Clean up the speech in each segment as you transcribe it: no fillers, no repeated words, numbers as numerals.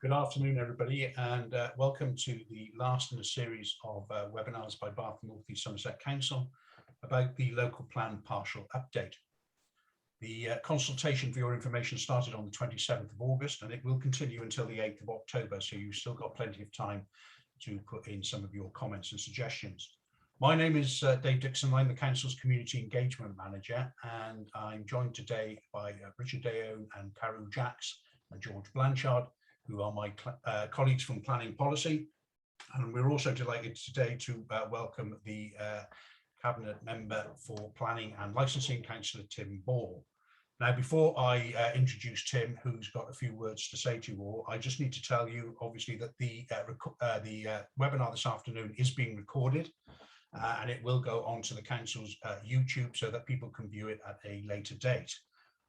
Good afternoon, everybody, and welcome to the last in a series of webinars by Bath and North East Somerset Council about the local plan partial update. The consultation, for your information, started on the 27th of August and it will continue until the 8th of October, so you've still got plenty of time to put in some of your comments and suggestions. My name is Dave Dixon. I'm the Council's Community Engagement Manager, and I'm joined today by Richard Deone and Carew Jacks and George Blanchard, who are my colleagues from Planning Policy. And we're also delighted today to welcome the Cabinet Member for Planning and Licensing, Councillor Tim Ball. Now, before I introduce Tim, who's got a few words to say to you all, I just need to tell you, obviously, that the webinar this afternoon is being recorded and it will go onto the Council's YouTube so that people can view it at a later date.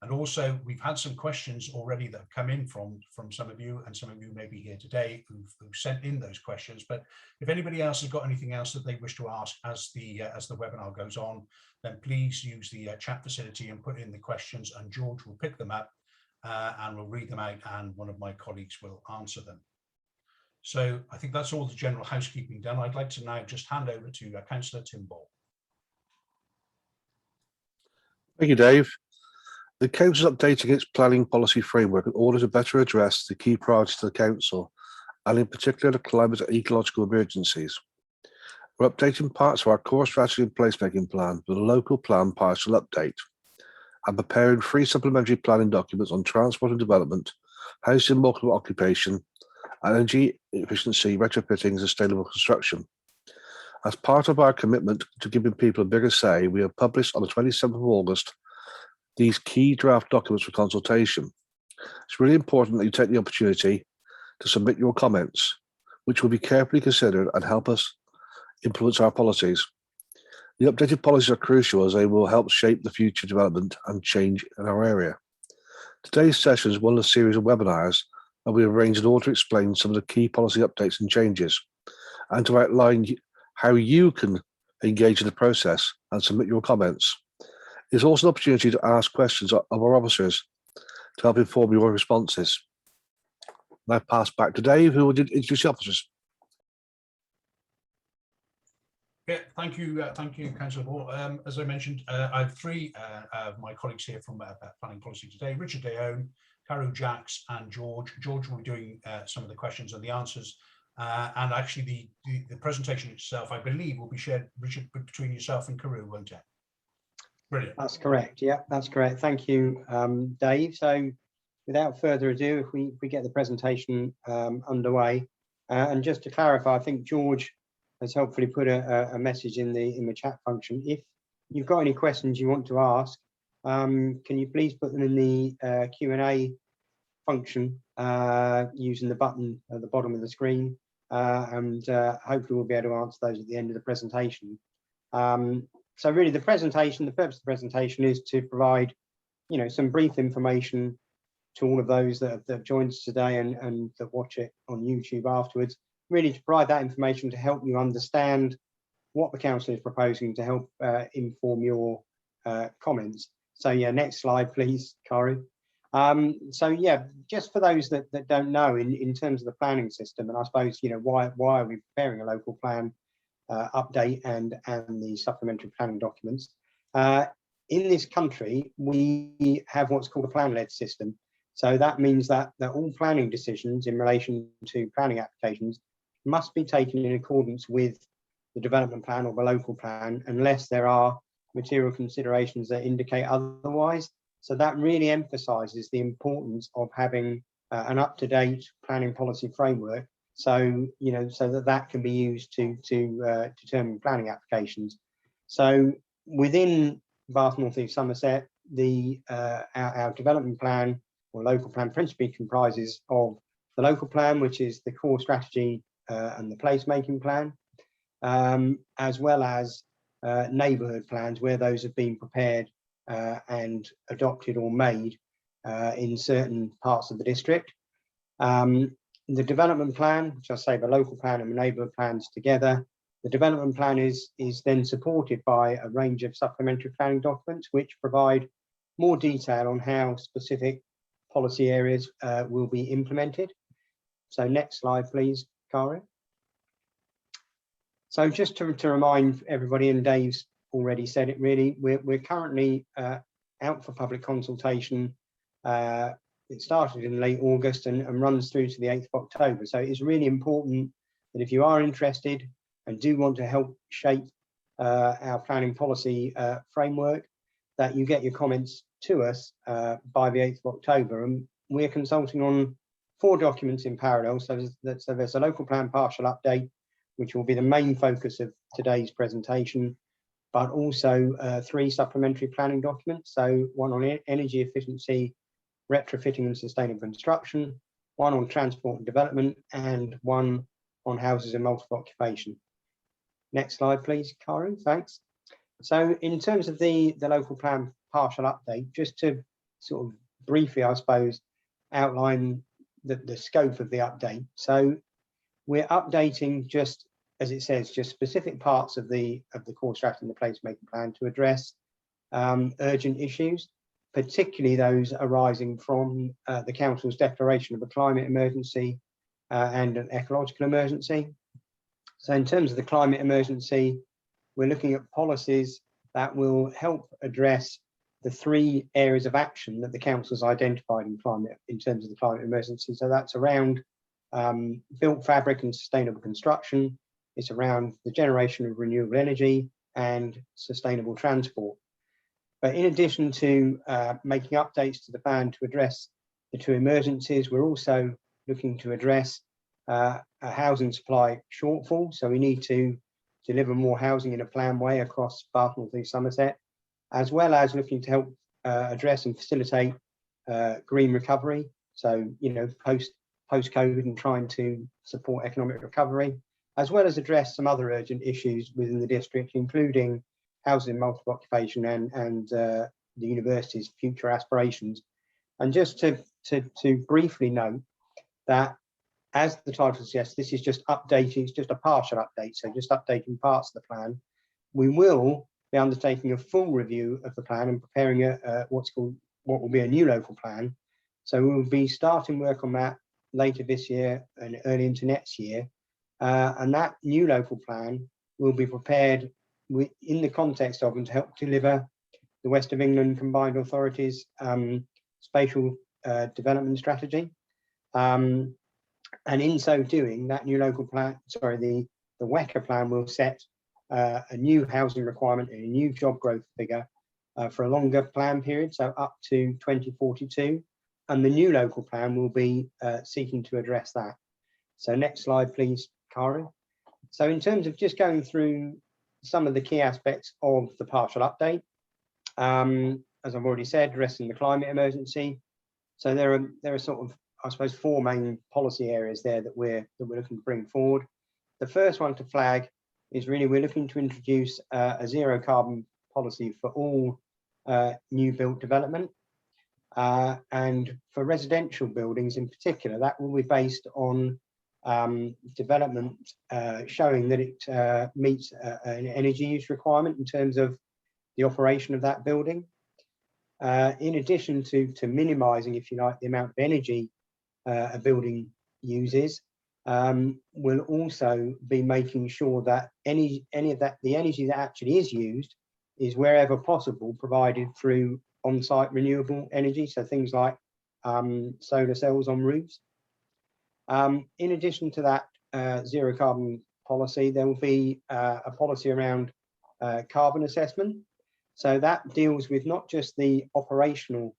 And also, we've had some questions already that have come in from some of you, and some of you may be here today who've sent in those questions. But if anybody else has got anything else that they wish to ask as the webinar goes on, then please use the chat facility and put in the questions, and George will pick them up and we'll read them out, and one of my colleagues will answer them. So I think that's all the general housekeeping done. I'd like to now just hand over to Councillor Tim Ball. Thank you, Dave. The Council is updating its planning policy framework in order to better address the key priorities of the Council, and in particular the climate and ecological emergencies. We're updating parts of our core strategy and placemaking plan with a local plan partial update, and preparing 3 supplementary planning documents on transport and development, housing and multiple occupation, energy efficiency, retrofitting and sustainable construction. As part of our commitment to giving people a bigger say, we have published on the 27th of August these key draft documents for consultation. It's really important that you take the opportunity to submit your comments, which will be carefully considered and help us influence our policies. The updated policies are crucial as they will help shape the future development and change in our area. Today's session is one of a series of webinars that we have arranged in order to explain some of the key policy updates and changes, and to outline how you can engage in the process and submit your comments. It's also an opportunity to ask questions of our officers to help inform your responses. Now pass back to Dave, who will introduce the officers. Yeah, thank you, Councillor Ball. As I mentioned, I have 3 of my colleagues here from Planning Policy today: Richard Deone, Carew Jacks, and George. George will be doing some of the questions and the answers. And actually, the presentation itself, I believe, will be shared, Richard, between yourself and Carew, won't it? Brilliant. That's correct. Yeah, that's correct. Thank you, Dave. So without further ado, if we get the presentation underway, and just to clarify, I think George has helpfully put a message in the chat function. If you've got any questions you want to ask, can you please put them in the Q&A function using the button at the bottom of the screen, and hopefully we'll be able to answer those at the end of the presentation. So really the purpose of the presentation is to provide, some brief information to all of those that have joined us today and that watch it on YouTube afterwards, really to provide that information to help you understand what the Council is proposing to help inform your comments. So yeah, next slide, please, Carew. So yeah, just for those that don't know, in terms of the planning system, and I suppose, why are we preparing a local plan update and the supplementary planning documents. In this country, we have what's called a plan-led system. So that means that all planning decisions in relation to planning applications must be taken in accordance with the development plan or the local plan, unless there are material considerations that indicate otherwise. So that really emphasises the importance of having an up-to-date planning policy framework, so that can be used to determine planning applications. So within Bath North East Somerset, our development plan or local plan principally comprises of the local plan, which is the core strategy and the placemaking plan, as well as neighbourhood plans where those have been prepared and adopted or made in certain parts of the district. The development plan, which I say the local plan and the neighbourhood plans together, the development plan is then supported by a range of supplementary planning documents which provide more detail on how specific policy areas will be implemented. So next slide, please, Karen. So just to remind everybody, and Dave's already said it really, we're currently out for public consultation. It started in late August and runs through to the 8th of October. So it's really important that if you are interested and do want to help shape our planning policy framework, that you get your comments to us by the 8th of October. And we're consulting on 4 documents in parallel. So there's a local plan partial update, which will be the main focus of today's presentation, but also 3 supplementary planning documents. So one on energy efficiency, retrofitting and sustainable construction, one on transport and development, and one on houses and multiple occupation. Next slide, please, Karen, thanks. So in terms of the local plan partial update, just to sort of briefly, I suppose, outline the scope of the update. So we're updating, just as it says, just specific parts of the core strategy and the placemaking plan to address urgent issues, particularly those arising from the Council's declaration of a climate emergency and an ecological emergency. So in terms of the climate emergency, we're looking at policies that will help address the 3 areas of action that the Council's identified in terms of the climate emergency. So that's around built fabric and sustainable construction. It's around the generation of renewable energy and sustainable transport. But in addition to making updates to the plan to address the 2 emergencies, we're also looking to address a housing supply shortfall. So we need to deliver more housing in a planned way across Bath, North East Somerset, as well as looking to help address and facilitate green recovery. So, you know, post-COVID and trying to support economic recovery, as well as address some other urgent issues within the district, including housing, multiple occupation, and the university's future aspirations. And just to briefly note that, as the title suggests, this is just updating, it's just a partial update, so just updating parts of the plan. We will be undertaking a full review of the plan and preparing what will be a new local plan. So we will be starting work on that later this year and early into next year. And that new local plan will be prepared in the context of and to help deliver the West of England Combined Authorities spatial development strategy. And in so doing, that new local plan, the WECA plan will set a new housing requirement and a new job growth figure for a longer plan period, so up to 2042. And the new local plan will be seeking to address that. So next slide, please, Karen. So in terms of just going through some of the key aspects of the partial update, as I've already said, addressing the climate emergency. So there are sort of, I suppose, 4 main policy areas there that we're looking to bring forward. The first one to flag is really we're looking to introduce a zero carbon policy for all new built development. And for residential buildings in particular, that will be based on development showing that it meets an energy use requirement in terms of the operation of that building. In addition to minimising, if you like, the amount of energy a building uses, we'll also be making sure that the energy that actually is used is wherever possible provided through on-site renewable energy, so things like solar cells on roofs. In addition to that zero carbon policy, there will be a policy around carbon assessment. So that deals with not just the operational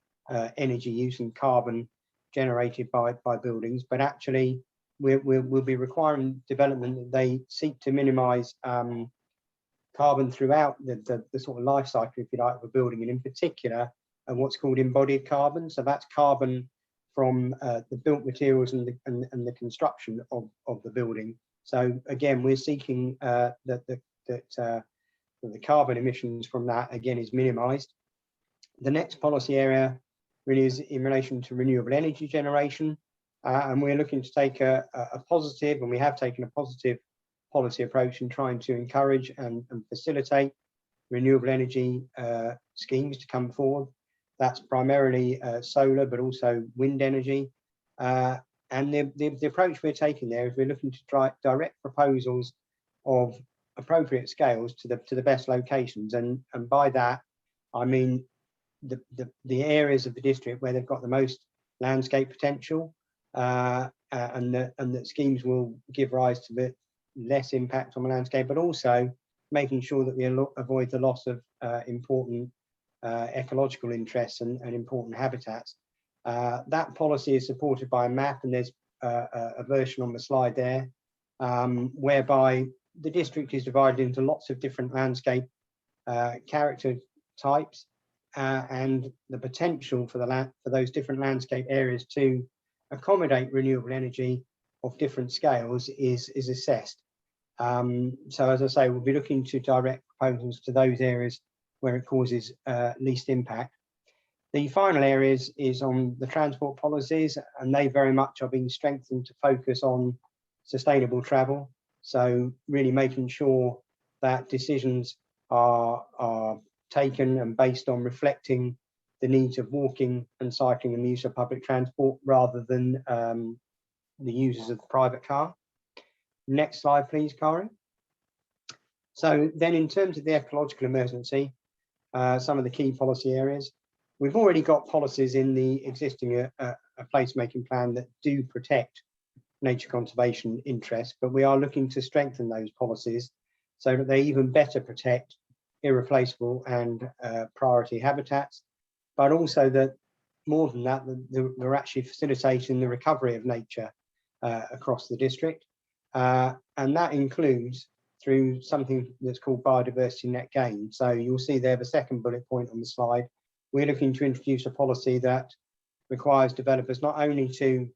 energy use and carbon generated by buildings, but actually we'll be requiring development that they seek to minimise carbon throughout the sort of life cycle, if you like, of a building, and in particular what's called embodied carbon. So that's carbon from the built materials and the construction of the building. So again, we're seeking that the carbon emissions from that again is minimised. The next policy area really is in relation to renewable energy generation, and we're looking to take a positive, and we have taken a positive policy approach in trying to encourage and facilitate renewable energy schemes to come forward. That's primarily solar, but also wind energy. And the approach we're taking there is we're looking to direct proposals of appropriate scales to the best locations, and by that I mean the areas of the district where they've got the most landscape potential, and that schemes will give rise to the less impact on the landscape, but also making sure that we avoid the loss of important ecological interests and important habitats. That policy is supported by a map, and there's a version on the slide there, whereby the district is divided into lots of different landscape character types, and the potential for those different landscape areas to accommodate renewable energy of different scales is assessed. So as I say, we'll be looking to direct proposals to those areas where it causes least impact. The final areas is on the transport policies, and they very much are being strengthened to focus on sustainable travel. So really making sure that decisions are taken and based on reflecting the needs of walking and cycling and the use of public transport rather than the users of the private car. Next slide, please, Karen. So then in terms of the ecological emergency, some of the key policy areas, we've already got policies in the existing placemaking plan that do protect nature conservation interests, but we are looking to strengthen those policies so that they even better protect irreplaceable and priority habitats, but also that more than that, they're actually facilitating the recovery of nature across the district. And that includes through something that's called biodiversity net gain. So you'll see there the second bullet point on the slide. We're looking to introduce a policy that requires developers not only to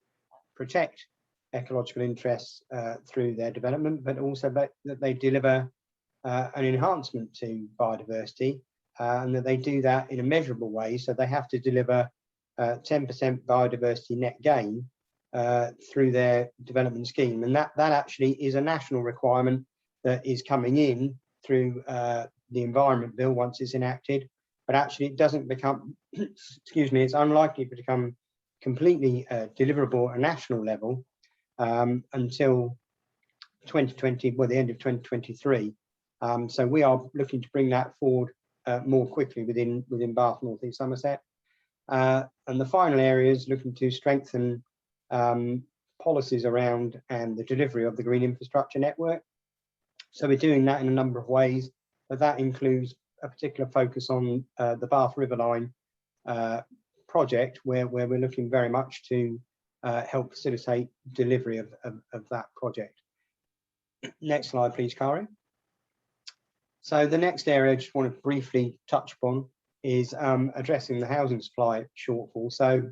protect ecological interests through their development, but also that they deliver an enhancement to biodiversity, and that they do that in a measurable way. So they have to deliver 10% biodiversity net gain through their development scheme, and that actually is a national requirement that is coming in through the Environment Bill once it's enacted, but actually it doesn't become, excuse me, it's unlikely to become completely deliverable at a national level until 2020, well, the end of 2023. So we are looking to bring that forward more quickly within Bath, North East Somerset. And the final area is looking to strengthen policies around and the delivery of the green infrastructure network. So we're doing that in a number of ways, but that includes a particular focus on the Bath River Line project, where we're looking very much to help facilitate delivery of that project. Next slide, please, Karen. So the next area I just want to briefly touch upon is addressing the housing supply shortfall. So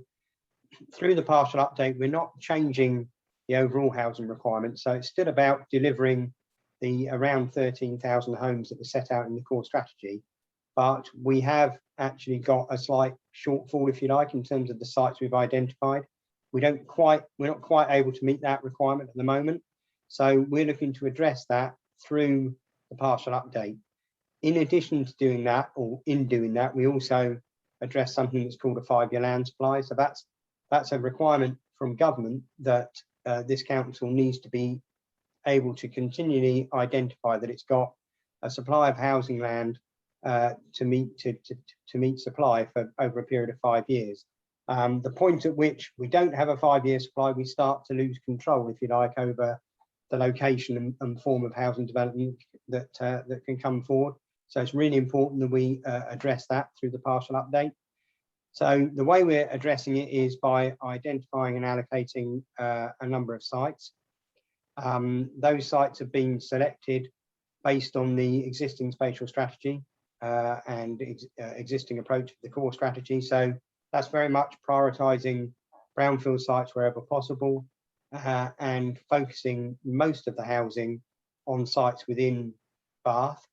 through the partial update, we're not changing the overall housing requirements. So it's still about delivering the around 13,000 homes that were set out in the core strategy. But we have actually got a slight shortfall, if you like, in terms of the sites we've identified. We're not quite able to meet that requirement at the moment. So we're looking to address that through the partial update. In addition to doing that, or in doing that, we also address something that's called a 5-year land supply. So that's a requirement from government that this council needs to be able to continually identify that it's got a supply of housing land to meet supply for over a period of 5 years. The point at which we don't have a 5-year supply, we start to lose control, if you like, over the location and form of housing development that can come forward. So it's really important that we address that through the partial update. So the way we're addressing it is by identifying and allocating a number of sites. Those sites have been selected based on the existing spatial strategy and existing approach of the core strategy. So that's very much prioritising brownfield sites wherever possible and focusing most of the housing on sites within Bath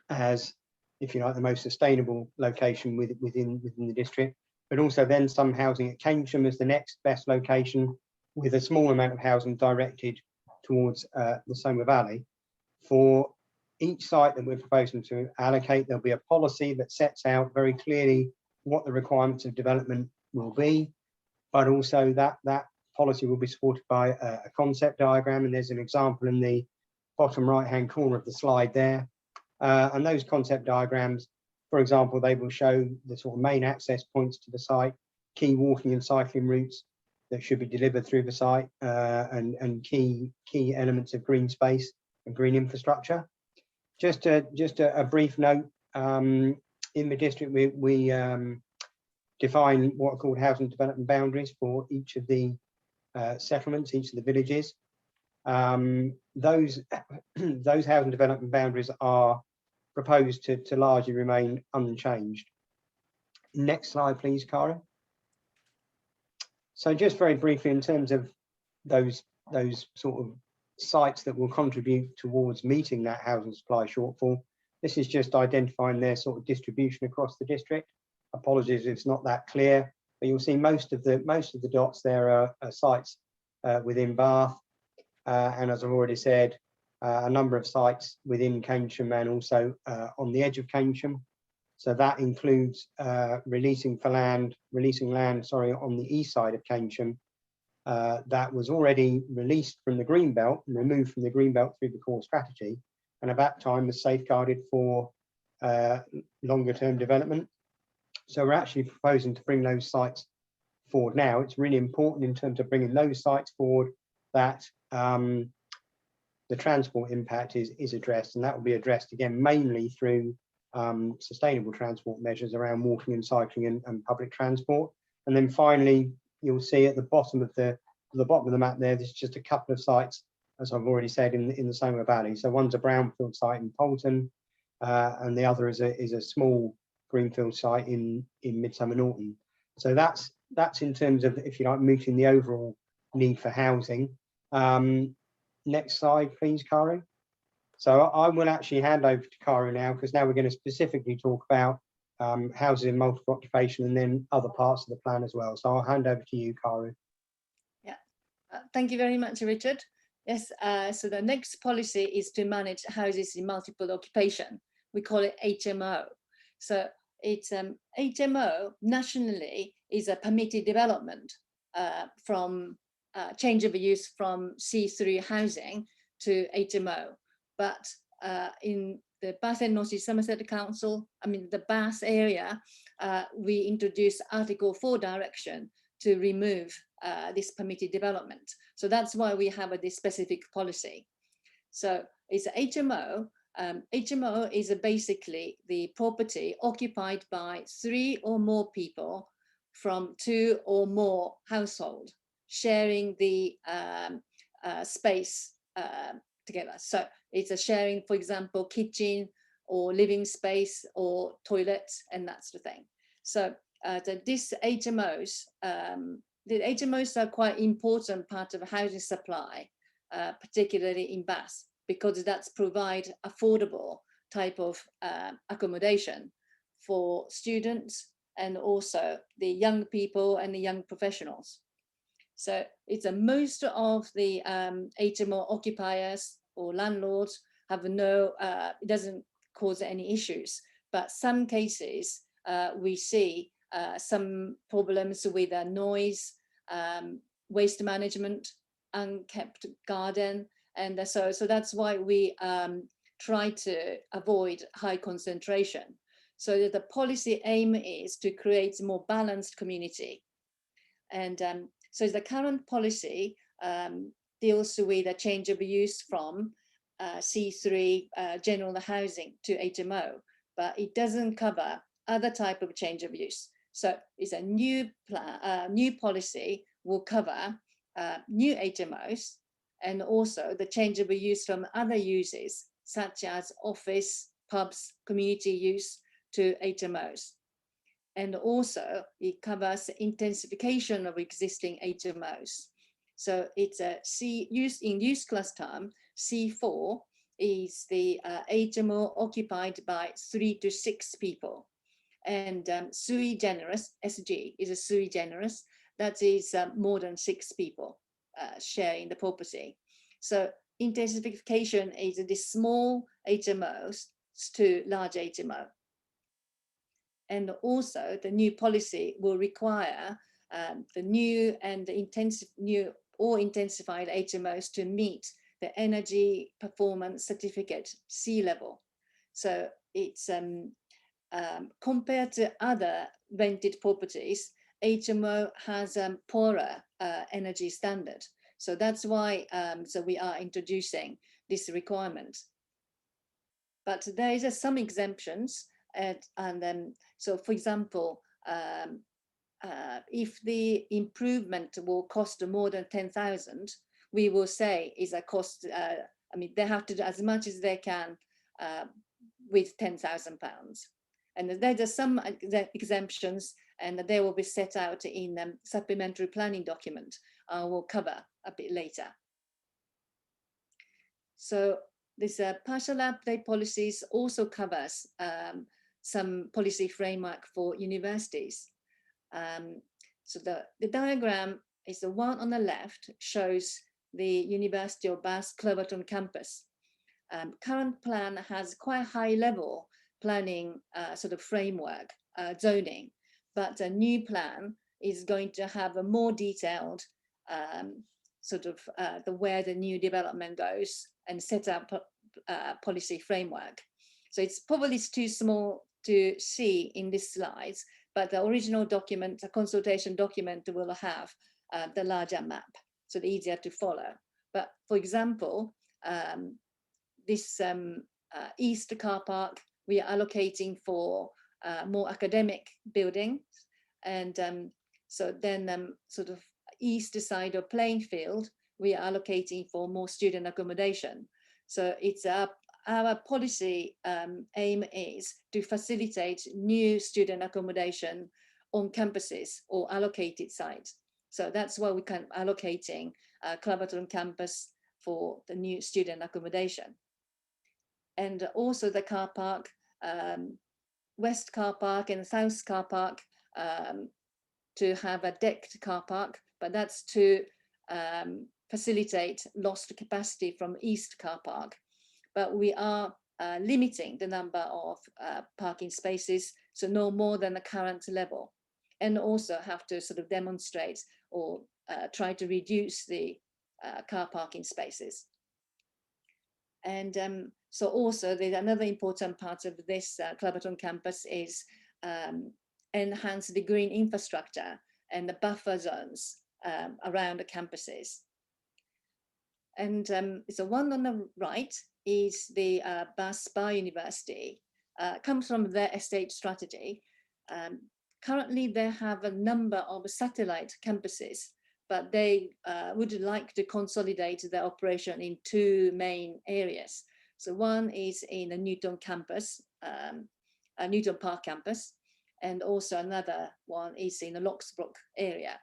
as, if you like, the most sustainable location within the district, but also then some housing at Cambridgeshire as the next best location, with a small amount of housing directed towards the Somer Valley. For each site that we're proposing to allocate, there'll be a policy that sets out very clearly what the requirements of development will be, but also that policy will be supported by a concept diagram, and there's an example in the bottom right-hand corner of the slide there. And those concept diagrams, for example, they will show the sort of main access points to the site, key walking and cycling routes that should be delivered through the site, and key elements of green space and green infrastructure. Just a brief note, in the district we define what are called housing development boundaries for each of the settlements, each of the villages. Those housing development boundaries are proposed to largely remain unchanged. Next slide, please, Karen. So just very briefly, in terms of those sort of sites that will contribute towards meeting that housing supply shortfall, this is just identifying their sort of distribution across the district. Apologies if it's not that clear, but you'll see most of the dots there are sites within Bath, and as I've already said, a number of sites within Keynsham and also on the edge of Keynsham. So that includes releasing land on the east side of Keynsham that was already released from the green belt and removed from the green belt through the core strategy, and at that time was safeguarded for longer term development. So we're actually proposing to bring those sites forward now. It's really important in terms of bringing those sites forward that the transport impact is addressed, and that will be addressed again mainly through sustainable transport measures around walking and cycling and public transport. And then finally, you'll see at the bottom of the map there, there's just a couple of sites, as I've already said, in the Somer Valley. So one's a brownfield site in Poulton, and the other is a small greenfield site in Midsummer Norton. So that's in terms of, if you like, meeting the overall need for housing. Next slide, please, Kari. So I will actually hand over to Kari now, because now we're going to specifically talk about housing and multiple occupation and then other parts of the plan as well. So I'll hand over to you, Kari. Yeah, thank you very much, Richard. Yes, so the next policy is to manage houses in multiple occupation. We call it HMO. So it's HMO nationally is a permitted development from change of use from C3 housing to HMO. But in the Bath and North East Somerset Council, the Bath area, we introduced Article 4 direction to remove this permitted development. So that's why we have this specific policy. So it's a HMO. HMO is basically the property occupied by 3 or more people from 2 or more households sharing the space together. So it's a sharing, for example, kitchen or living space or toilets and that sort of thing. So these HMOs, the HMOs are quite important part of housing supply, particularly in Bath, because that's provide affordable type of accommodation for students and also the young people and the young professionals. So it's most of the HMO occupiers or landlords have no, it doesn't cause any issues, but some cases we see some problems with noise, waste management, unkept garden, and so that's why we try to avoid high concentration. So the policy aim is to create a more balanced community. And so the current policy deals with a change of use from C3 general housing to HMO, but it doesn't cover other type of change of use. So it's a new plan, new policy will cover new HMOs and also the change of use from other uses such as office, pubs, community use to HMOs. And also it covers intensification of existing HMOs. So it's a use class term, C4 is the HMO occupied by 3 to 6 people. And sui generis, SG is a sui generis, that is more than 6 people sharing the property. So intensification is the small HMOs to large HMO. And also the new policy will require the new and the new or intensified HMOs to meet the energy performance certificate C level. So it's compared to other rented properties, HMO has a poorer energy standard. So that's why so we are introducing this requirement. But there is some exemptions, so for example, if the improvement will cost more than 10,000, we will say is a cost. I mean, they have to do as much as they can with £10,000. And there are some exemptions, and they will be set out in supplementary planning document. I will cover a bit later. So this partial update policies also covers some policy framework for universities. So the diagram is the one on the left, shows the University of Bath Cleverton campus. Current plan has quite high level planning sort of framework, zoning, but a new plan is going to have a more detailed sort of where the new development goes and set up policy framework. So it's probably too small to see in this slides, but the original document, the consultation document, will have the larger map, so it's easier to follow. But for example, this East car park, we are allocating for more academic buildings, and so then sort of east side of playing field, we are allocating for more student accommodation. So it's our policy aim is to facilitate new student accommodation on campuses or allocated sites. So that's why we can allocating Cleverton campus for the new student accommodation. And also the car park, West car park and South car park, to have a decked car park, but that's to facilitate lost capacity from East car park. But we are limiting the number of parking spaces, so no more than the current level, and also have to sort of demonstrate or try to reduce the car parking spaces. And so also there's another important part of this Cleverton campus is enhance the green infrastructure and the buffer zones around the campuses. And so one on the right is the Bath Spa University, comes from their estate strategy. Currently they have a number of satellite campuses, but they would like to consolidate their operation in two main areas. So one is in the Newton campus, Newton Park campus, and also another one is in the Locksbrook area,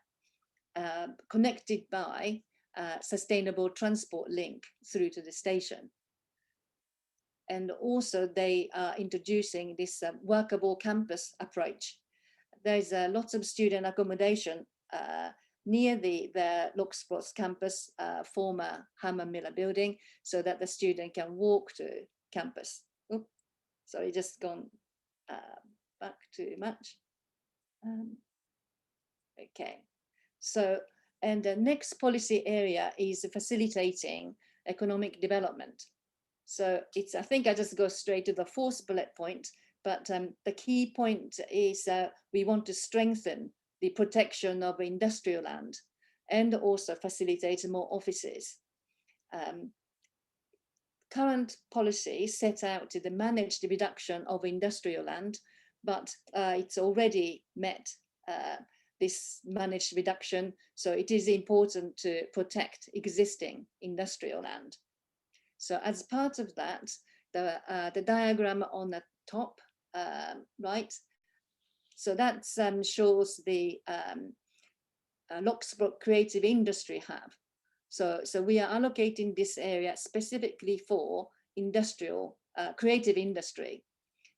connected by sustainable transport link through to the station. And also they are introducing this workable campus approach. There's lots of student accommodation near the Locksbrook campus, former Hammer Miller building, so that the student can walk to campus. Oops, sorry, just gone back too much. Okay, so, and the next policy area is facilitating economic development. So it's, I think I just go straight to the fourth bullet point, but the key point is we want to strengthen the protection of industrial land and also facilitate more offices. Current policy set out the managed reduction of industrial land, but it's already met this managed reduction. So it is important to protect existing industrial land. So as part of that, the diagram on the top right, so that shows the Locksbrook Creative Industry Hub. So we are allocating this area specifically for industrial, creative industry.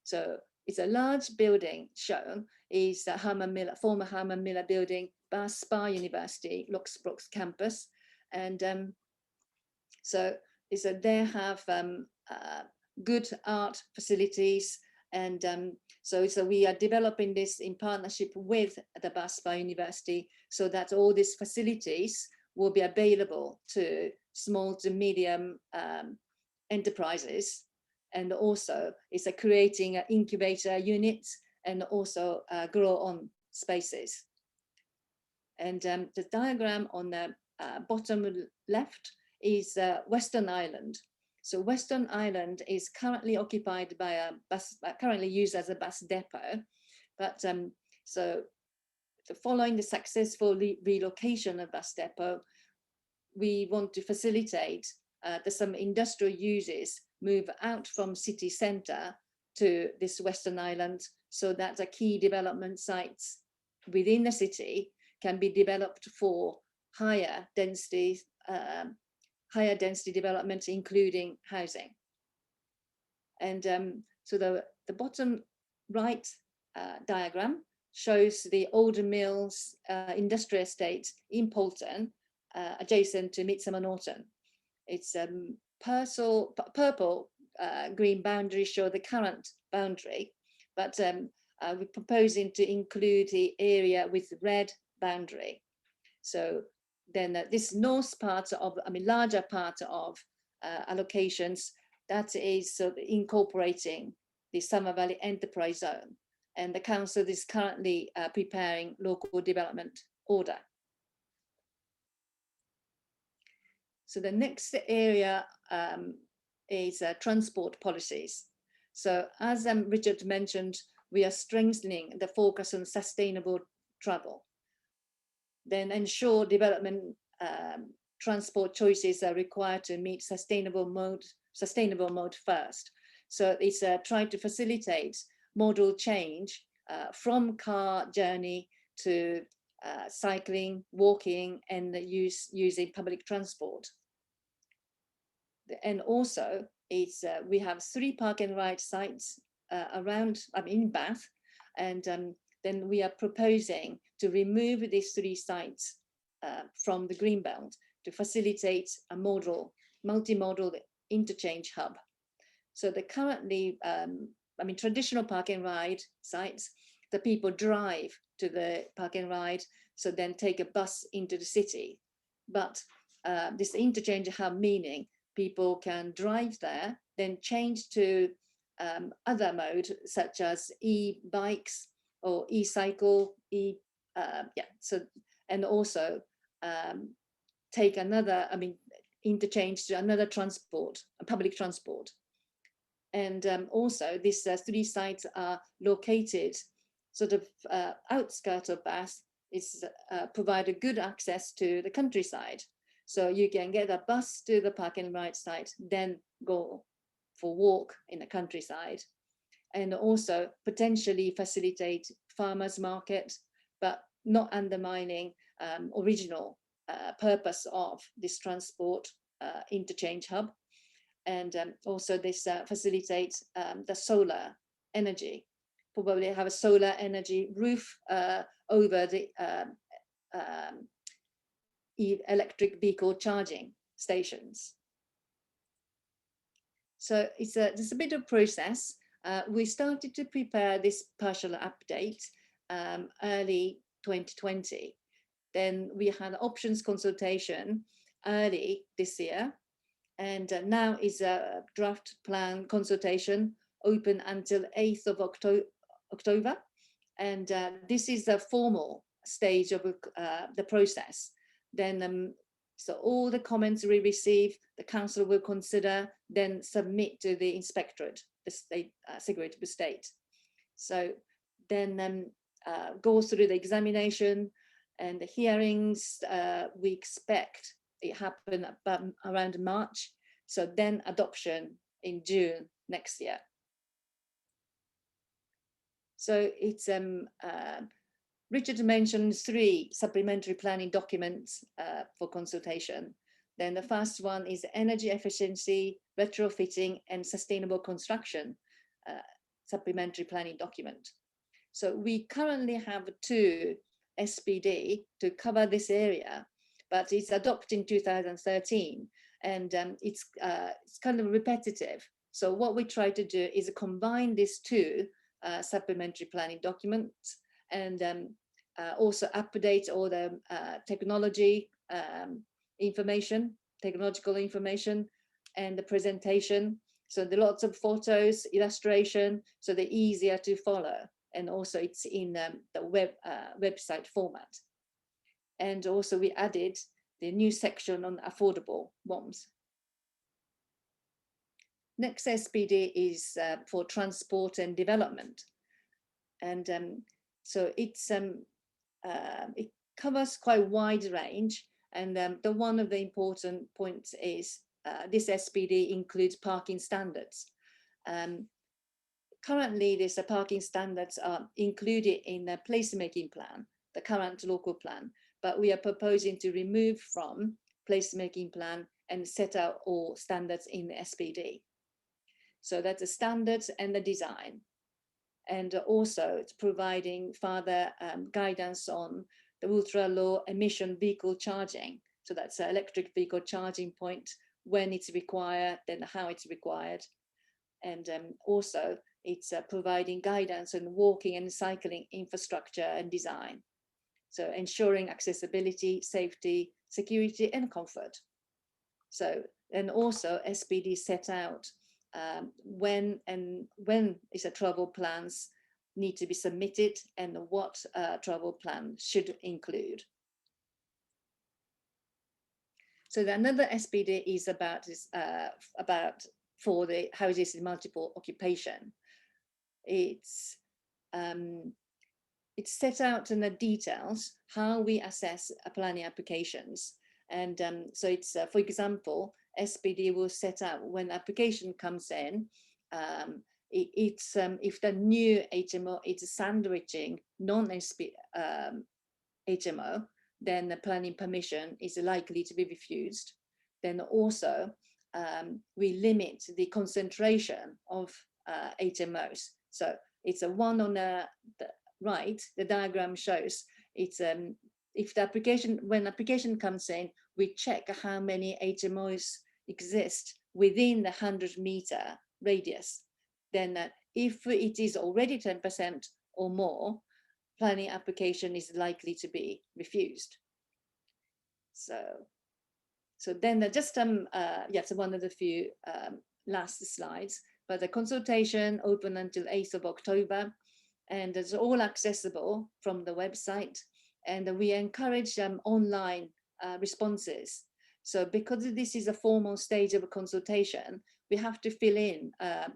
So it's a large building shown, is the former Hammer Miller building, Bath Spa University, Locksbrook campus. And so they have good art facilities, And so we are developing this in partnership with the BASPA University, so that all these facilities will be available to small to medium enterprises. And also it's creating incubator units and also grow on spaces. And the diagram on the bottom left is Western Island. So Western Island is currently occupied by a bus, currently used as a bus depot. But so following the successful relocation of bus depot, we want to facilitate some industrial uses move out from city center to this Western Island, so that the key development sites within the city can be developed for higher density development, including housing. And so the bottom right diagram shows the Old Mills industrial estate in Poulton, adjacent to Midsummer Norton. It's purple green boundary show the current boundary, but we're proposing to include the area with red boundary. So then this north part of, larger part of allocations, that is incorporating the Summer Valley Enterprise Zone. And the council is currently preparing local development order. So the next area is transport policies. So as Richard mentioned, we are strengthening the focus on sustainable travel. Then ensure development transport choices are required to meet sustainable mode first. So it's trying to facilitate modal change from car journey to cycling, walking, and using public transport. And also, it's we have 3 park and ride sites around in Bath, and then we are proposing to remove these 3 sites from the Greenbelt to facilitate a multimodal interchange hub. So the currently, traditional park and ride sites, the people drive to the park and ride, so then take a bus into the city. But this interchange hub meaning people can drive there, then change to other mode such as e-bikes or e-cycle, and also take another, interchange to another transport, public transport. And also these 3 sites are located sort of outskirts of Bath. It's provide a good access to the countryside. So you can get a bus to the park and ride site, then go for walk in the countryside, and also potentially facilitate farmers market, but not undermining original purpose of this transport interchange hub. And also this facilitates the solar energy, probably have a solar energy roof over the electric vehicle charging stations. So it's a bit of process. We started to prepare this partial update early 2020. Then we had options consultation early this year. And now is a draft plan consultation open until 8th of October. And this is the formal stage of the process. Then so all the comments we receive, the council will consider, then submit to the inspectorate, the state Secretary of State. So then go through the examination and the hearings. We expect it happen around March. So then adoption in June next year. So it's Richard mentioned 3 supplementary planning documents for consultation. Then the first one is energy efficiency, retrofitting, and sustainable construction supplementary planning document. So we currently have 2 SPD to cover this area, but it's adopted in 2013, and it's kind of repetitive. So what we try to do is combine these two supplementary planning documents, and also update all the technology information, technological information, and the presentation. So there are lots of photos, illustration, so they're easier to follow. And also it's in the website format. And also we added the new section on affordable homes. Next SPD is for transport and development. And so it's it covers quite a wide range. And the one of the important points is this SPD includes parking standards. Currently, these parking standards are included in the placemaking plan, the current local plan, but we are proposing to remove from placemaking plan and set out all standards in the SPD. So that's the standards and the design. And also it's providing further guidance on the ultra low emission vehicle charging. So that's an electric vehicle charging point, when it's required, then how it's required. And also it's providing guidance on walking and cycling infrastructure and design. So ensuring accessibility, safety, security, and comfort. So, and also SPD set out when is a travel plans need to be submitted and what travel plan should include. So another SPD is about for the houses in multiple occupation. It's set out in the details how we assess planning applications. And so it's, for example, SPD will set out when application comes in, if the new HMO is sandwiching non-SP HMO, then the planning permission is likely to be refused. Then also, we limit the concentration of HMOs. So it's a one on the right, the diagram shows it's if the application, when application comes in, we check how many HMOs exist within the 100-meter radius. Then if it is already 10% or more, planning application is likely to be refused. So then just yeah, so one of the few last slides, but the consultation open until 8th of October, and it's all accessible from the website. And we encourage online responses. So because this is a formal stage of a consultation, we have to fill in,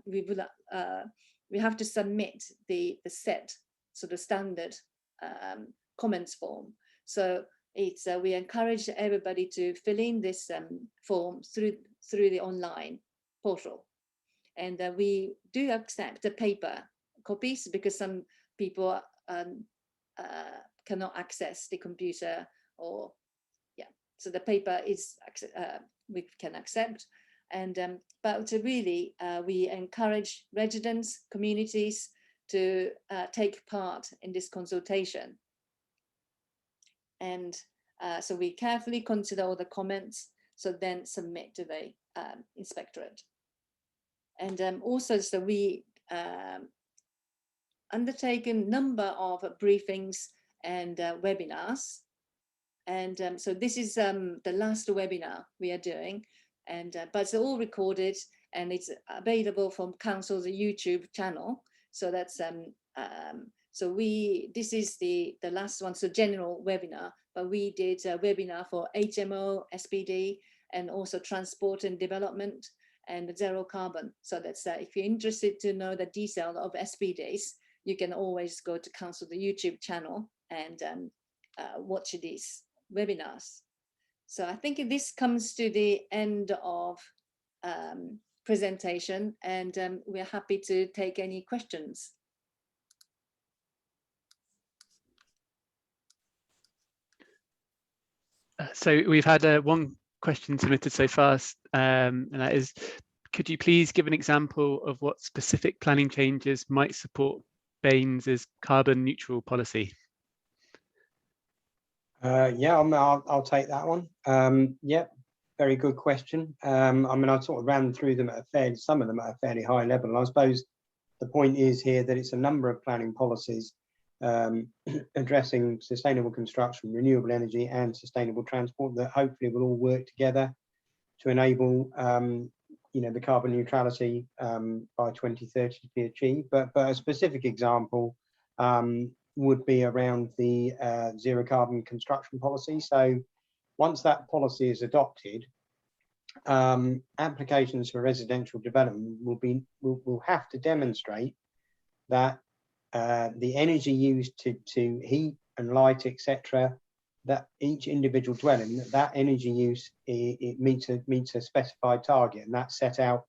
we have to submit the set, so the standard comments form. So it's we encourage everybody to fill in this form through the online portal. And we do accept the paper copies because some people cannot access the computer, or yeah, so the paper is we can accept. And but really we encourage residents, communities to take part in this consultation. And so we carefully consider all the comments, so then submit to the inspectorate. And also, so we undertaken a number of briefings and webinars. And so this is the last webinar we are doing, and but it's all recorded and it's available from Council's YouTube channel. So that's so this is the last one, so general webinar, but we did a webinar for HMO, SPD, and also transport and development and zero carbon. So that's if you're interested to know the detail of SPDs, you can always go to Council the YouTube channel and watch these webinars. So I think this comes to the end of presentation, and we're happy to take any questions. So we've had one question submitted so far, and that is, could you please give an example of what specific planning changes might support Bain's carbon neutral policy? Yeah, I'll take that one. Yeah, very good question. I mean, I sort of ran through them at some of them at a fairly high level. And I suppose the point is here that it's a number of planning policies addressing sustainable construction, renewable energy, and sustainable transport that hopefully will all work together to enable the carbon neutrality by 2030 to be achieved. But a specific example would be around the zero carbon construction policy. So once that policy is adopted, applications for residential development will have to demonstrate that the energy used to heat and light, etc., that each individual dwelling, that energy use, it meets a specified target, and that's set out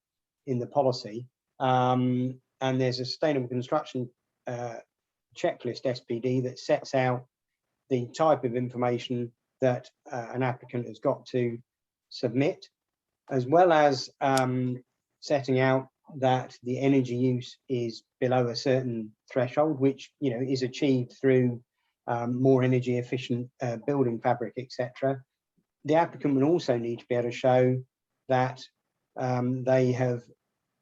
in the policy. And there's a sustainable construction checklist SPD that sets out the type of information that an applicant has got to submit, as well as setting out that the energy use is below a certain threshold, which is achieved through more energy efficient building fabric, etc. The applicant will also need to be able to show that they have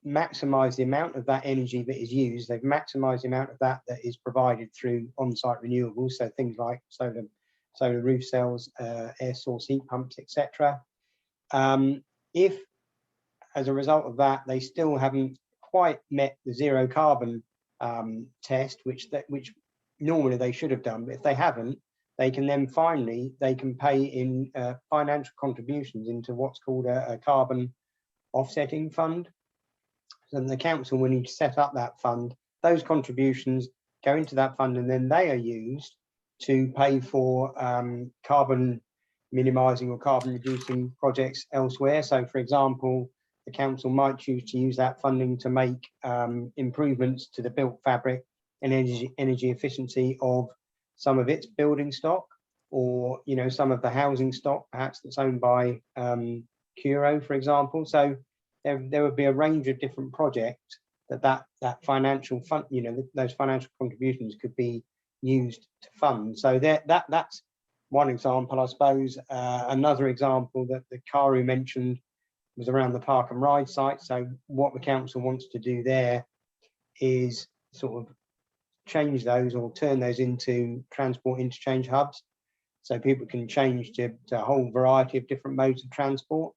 maximized the amount of that energy that is used. They've maximized the amount of that is provided through on-site renewables, so things like solar roof cells, air source heat pumps, etc. If as a result of that they still haven't quite met the zero carbon test, which normally they should have done, but if they haven't, they can then finally pay in financial contributions into what's called a carbon offsetting fund. So the council will need to set up that fund. Those contributions go into that fund, and then they are used to pay for carbon minimising or carbon reducing projects elsewhere. So, for example, the council might choose to use that funding to make improvements to the built fabric and energy efficiency of some of its building stock, or some of the housing stock perhaps that's owned by Curo, for example. So there would be a range of different projects that financial fund, those financial contributions could be used to fund. So that's one example, I suppose. Another example that the Karu mentioned was around the park and ride site. So what the council wants to do there is sort of change those or turn those into transport interchange hubs, so people can change to a whole variety of different modes of transport,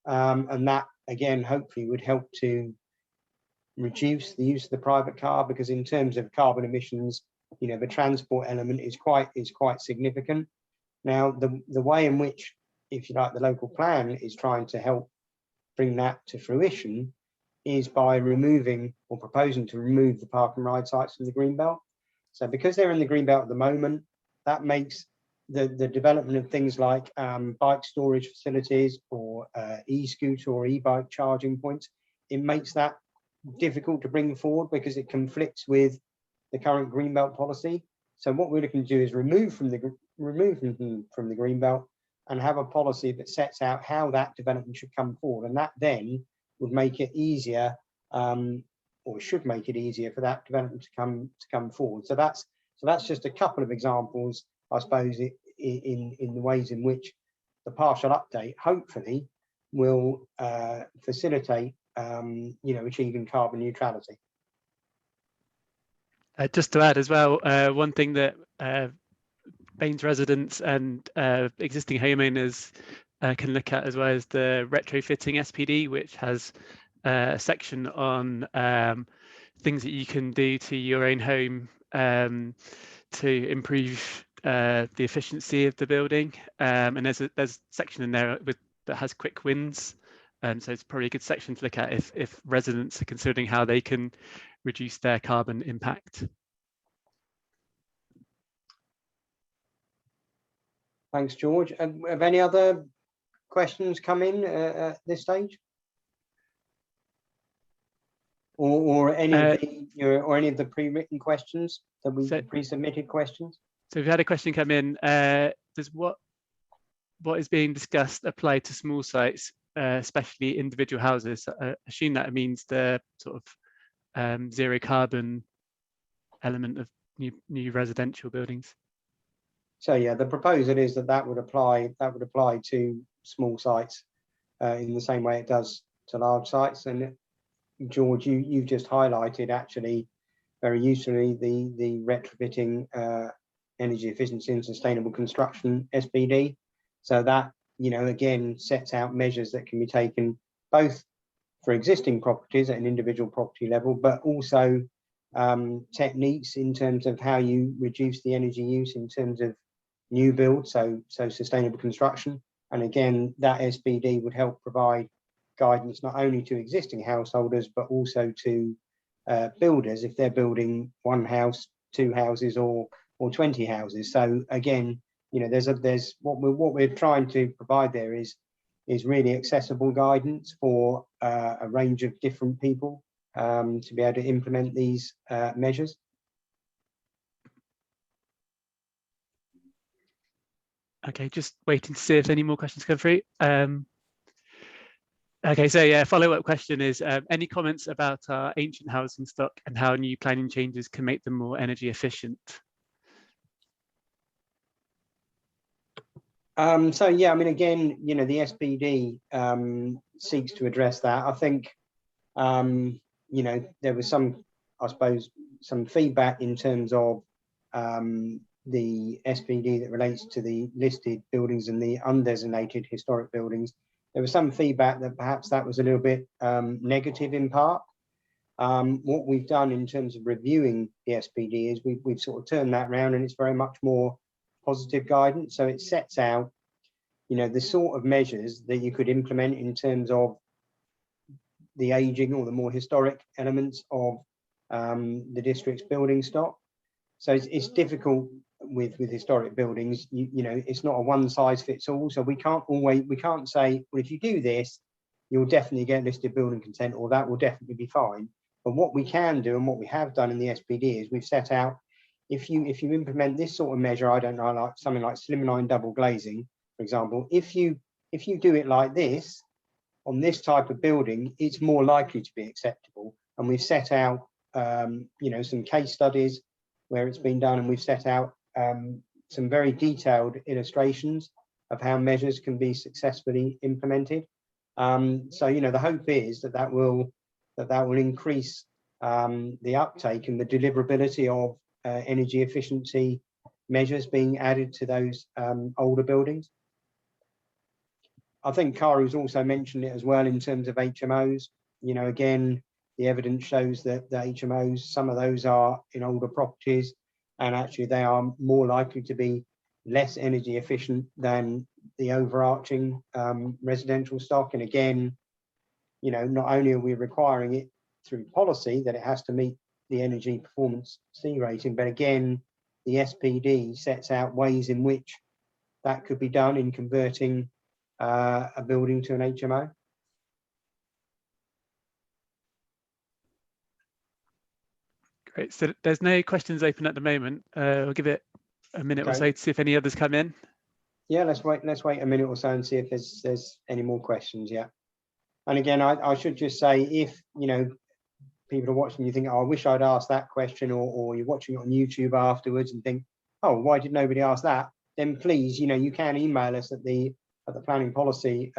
and that again hopefully would help to reduce the use of the private car, because in terms of carbon emissions, the transport element is quite significant. Now the way in which, if you like, the local plan is trying to help bring that to fruition is by removing or proposing to remove the park and ride sites from the greenbelt. So because they're in the greenbelt at the moment, that makes the development of things like bike storage facilities or e-scooter or e-bike charging points, it makes that difficult to bring forward because it conflicts with the current greenbelt policy. So what we're looking to do is remove them from the greenbelt and have a policy that sets out how that development should come forward, and that then would make it easier, or should make it easier for that development to come forward. So that's just a couple of examples, I suppose, in the ways in which the partial update hopefully will facilitate achieving carbon neutrality. Just to add as well, one thing that Baines residents and existing homeowners can look at as well as the retrofitting SPD, which has a section on things that you can do to your own home to improve the efficiency of the building, and there's a section in there that has quick wins, and so it's probably a good section to look at if residents are considering how they can reduce their carbon impact. Thanks, George. Have any other questions come in at this stage? Or any of the pre-written questions that we pre-submitted questions? So we've had a question come in. Does what is being discussed apply to small sites, especially individual houses? I assume that means the sort of zero carbon element of new residential buildings. So yeah, the proposal is that would apply to small sites. in the same way it does to large sites. And George, you've just highlighted actually very usefully the retrofitting energy efficiency and sustainable construction SPD. So that, again, sets out measures that can be taken both for existing properties at an individual property level, but also techniques in terms of how you reduce the energy use in terms of new build, so sustainable construction. And again, that SPD would help provide guidance not only to existing householders, but also to builders if they're building one house, two houses, or 20 houses. So again, there's what we're trying to provide there is really accessible guidance for a range of different people to be able to implement these measures. Okay, just waiting to see if any more questions come through. Okay, so yeah, follow-up question is, any comments about our ancient housing stock and how new planning changes can make them more energy efficient? So yeah, I mean, again, the SPD seeks to address that. I think, there was some, I suppose, some feedback in terms of the SPD that relates to the listed buildings and the undesignated historic buildings. There was some feedback that perhaps that was a little bit negative in part. What we've done in terms of reviewing the SPD is we've sort of turned that around, and it's very much more positive guidance. So it sets out, the sort of measures that you could implement in terms of the aging or the more historic elements of the district's building stock. So it's difficult with historic buildings. It's not a one size fits all. So we can't say, well, if you do this, you'll definitely get listed building consent, or that will definitely be fine. But what we can do, and what we have done in the SPD, is we've set out, if you implement this sort of measure, I don't know, like something like slimline double glazing, for example, if you do it like this on this type of building, it's more likely to be acceptable. And we've set out some case studies where it's been done, and we've set out some very detailed illustrations of how measures can be successfully implemented. So the hope is that will increase the uptake and the deliverability of energy efficiency measures being added to those older buildings. I think Karu's also mentioned it as well in terms of HMOs. Again, the evidence shows that the HMOs, some of those are in older properties, and actually they are more likely to be less energy efficient than the overarching residential stock. And again, not only are we requiring it through policy that it has to meet the energy performance C rating, but again, the SPD sets out ways in which that could be done in converting a building to an HMO. Great, so there's no questions open at the moment. We'll give it a minute or so to see if any others come in. Yeah, let's wait a minute or so and see if there's any more questions. Yeah. And again, I should just say, if people are watching, you think, oh, I wish I'd asked that question, or you're watching it on YouTube afterwards and think, oh, why did nobody ask that? Then please, you can email us at the planning policy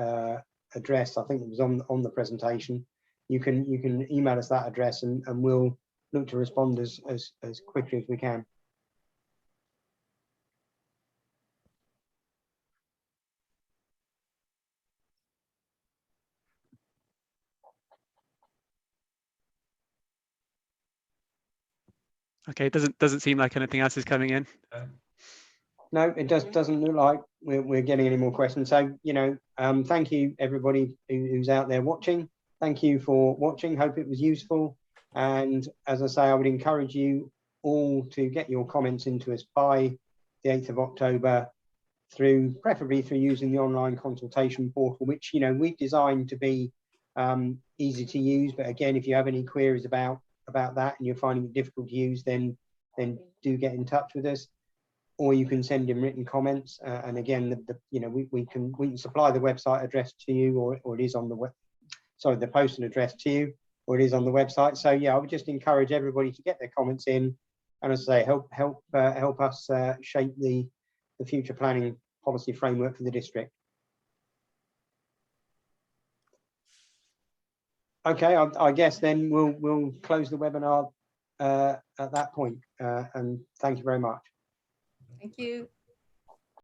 address. I think it was on the presentation. You can email us that address, and we'll look to respond as quickly as we can. Okay, it doesn't seem like anything else is coming in. No, it doesn't look like we're getting any more questions. So, thank you everybody who's out there watching. Thank you for watching. Hope it was useful. And as I say, I would encourage you all to get your comments into us by the 8th of October, preferably through using the online consultation portal, which we've designed to be easy to use. But again, if you have any queries about that and you're finding it difficult to use, then do get in touch with us, or you can send in written comments. And again, we can supply the website address to you, or it is on the postal address to you, or it is on the website. So yeah, I would just encourage everybody to get their comments in, and as I say, help us shape the future planning policy framework for the district. Okay, I guess then we'll close the webinar at that point. And thank you very much. Thank you.